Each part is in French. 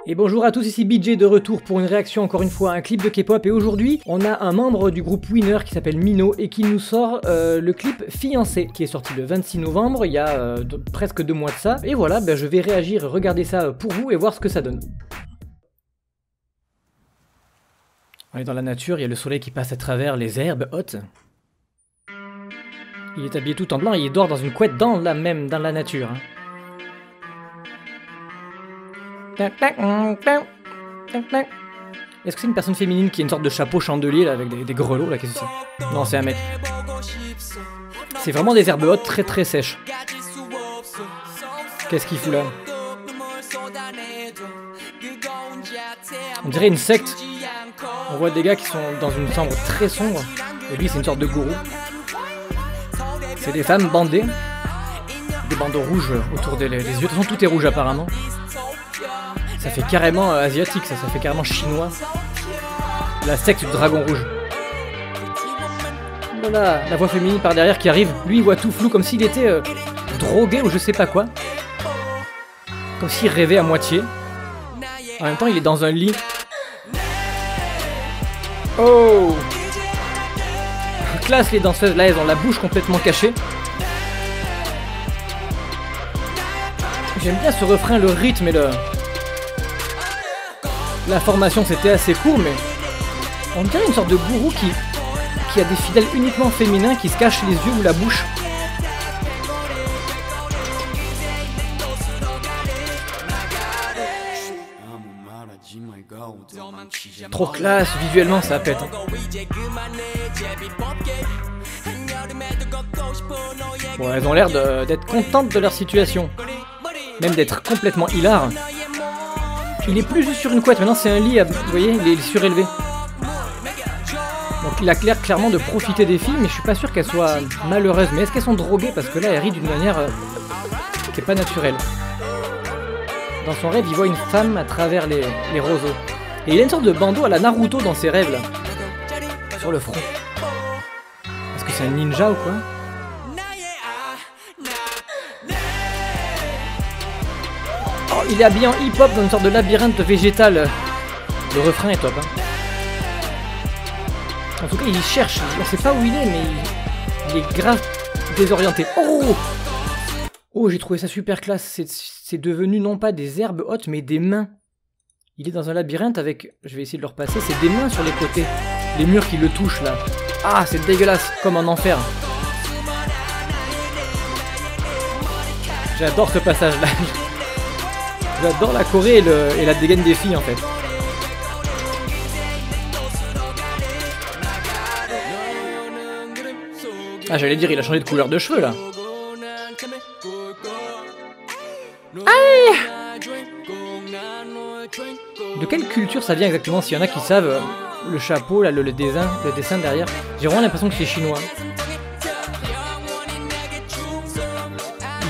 Et bonjour à tous, ici BJ de retour pour une réaction encore une fois à un clip de K-pop. Et aujourd'hui, on a un membre du groupe Winner qui s'appelle Mino et qui nous sort le clip Fiancé qui est sorti le 26 novembre, il y a presque 2 mois de ça. Et voilà, je vais réagir et regarder ça pour vous et voir ce que ça donne. On est dans la nature, il y a le soleil qui passe à travers les herbes hautes. Il est habillé tout en blanc et il dort dans une couette dans la nature. Hein. Est-ce que c'est une personne féminine qui a une sorte de chapeau chandelier là, avec des grelots là? Qu'est-ce que c'est? Non, c'est un mec. C'est vraiment des herbes hautes très très sèches. Qu'est-ce qu'il fout là? On dirait une secte. On voit des gars qui sont dans une chambre très sombre. Et lui c'est une sorte de gourou. C'est des femmes bandées. Des bandeaux rouges autour des yeux. De toute façon tout est rouge apparemment. Ça fait carrément asiatique, ça fait carrément chinois. La secte du dragon rouge. Voilà, la voix féminine par derrière qui arrive. Lui il voit tout flou comme s'il était drogué ou je sais pas quoi. Comme s'il rêvait à moitié. En même temps il est dans un lit. Oh! Classe les danseuses, là elles ont la bouche complètement cachée. J'aime bien ce refrain, le rythme et la formation c'était assez court, mais on dirait une sorte de gourou qui a des fidèles uniquement féminins qui se cachent les yeux ou la bouche. Trop classe, visuellement ça pète. Hein. Bon, elles ont l'air d'être contentes de leur situation. Même d'être complètement hilar. Il est plus juste sur une couette, maintenant c'est un lit, vous voyez, il est surélevé. Donc il a clairement de profiter des filles, mais je suis pas sûr qu'elles soient malheureuses. Mais est-ce qu'elles sont droguées? Parce que là elle rit d'une manière qui est pas naturelle. Dans son rêve, il voit une femme à travers les roseaux. Et il a une sorte de bandeau à la Naruto dans ses rêves là. Sur le front. Est-ce que c'est un ninja ou quoi? Oh, il est habillé en hip-hop dans une sorte de labyrinthe végétal. Le refrain est top. Hein. En tout cas, il cherche. On sait pas où il est, mais il est grave désorienté. Oh! Oh, j'ai trouvé ça super classe. C'est devenu non pas des herbes hautes, mais des mains. Il est dans un labyrinthe avec... Je vais essayer de le repasser. C'est des mains sur les côtés. Les murs qui le touchent, là. Ah, c'est dégueulasse. Comme en enfer. J'adore ce passage-là. J'adore la Corée et la dégaine des filles, en fait. Ah, j'allais dire, il a changé de couleur de cheveux, là. Aïe! De quelle culture ça vient exactement? S'il y en a qui savent le chapeau, là, le dessin derrière. J'ai vraiment l'impression que c'est chinois.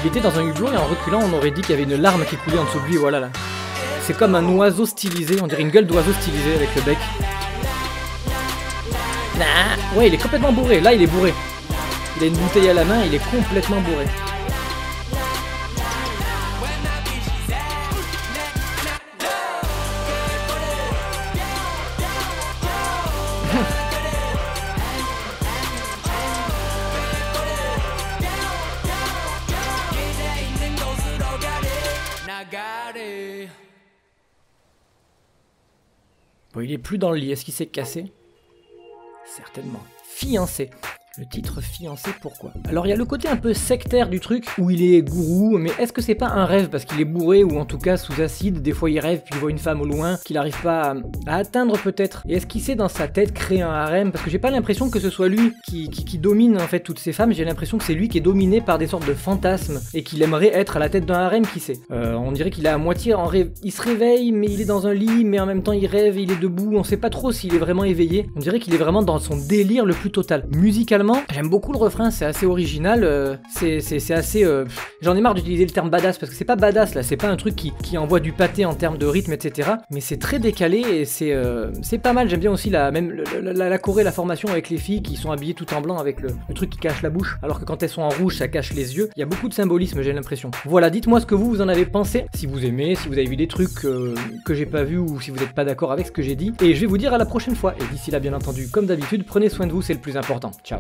Il était dans un hublot et en reculant on aurait dit qu'il y avait une larme qui coulait en dessous de lui, voilà là. C'est comme un oiseau stylisé, on dirait une gueule d'oiseau stylisé avec le bec. Nah, ouais, il est complètement bourré, là il est bourré. Il a une bouteille à la main, il est complètement bourré. Bon, il est plus dans le lit, est-ce qu'il s'est cassé? Certainement. Fiancé. Le titre Fiancé, pourquoi? Alors il y a le côté un peu sectaire du truc, où il est gourou, mais est-ce que c'est pas un rêve parce qu'il est bourré ou en tout cas sous acide? Des fois il rêve puis il voit une femme au loin qu'il n'arrive pas à atteindre peut-être. Et est-ce qu'il sait dans sa tête créer un harem? Parce que j'ai pas l'impression que ce soit lui qui domine en fait toutes ces femmes, j'ai l'impression que c'est lui qui est dominé par des sortes de fantasmes et qu'il aimerait être à la tête d'un harem, qui sait. On dirait qu'il est à moitié en rêve, il se réveille mais il est dans un lit, mais en même temps il rêve, il est debout, on sait pas trop s'il est vraiment éveillé. On dirait qu'il est vraiment dans son délire le plus total. Musicalement personnellement, j'aime beaucoup le refrain, c'est assez original, c'est assez... J'en ai marre d'utiliser le terme badass, parce que c'est pas badass là, c'est pas un truc qui envoie du pâté en termes de rythme, etc. Mais c'est très décalé et c'est pas mal. J'aime bien aussi la choré, la formation avec les filles qui sont habillées tout en blanc avec le truc qui cache la bouche, alors que quand elles sont en rouge, ça cache les yeux. Il y a beaucoup de symbolisme, j'ai l'impression. Voilà, dites-moi ce que vous en avez pensé, si vous aimez, si vous avez vu des trucs que j'ai pas vu ou si vous n'êtes pas d'accord avec ce que j'ai dit. Et je vais vous dire à la prochaine fois. Et d'ici là, bien entendu, comme d'habitude, prenez soin de vous, c'est le plus important. Ciao.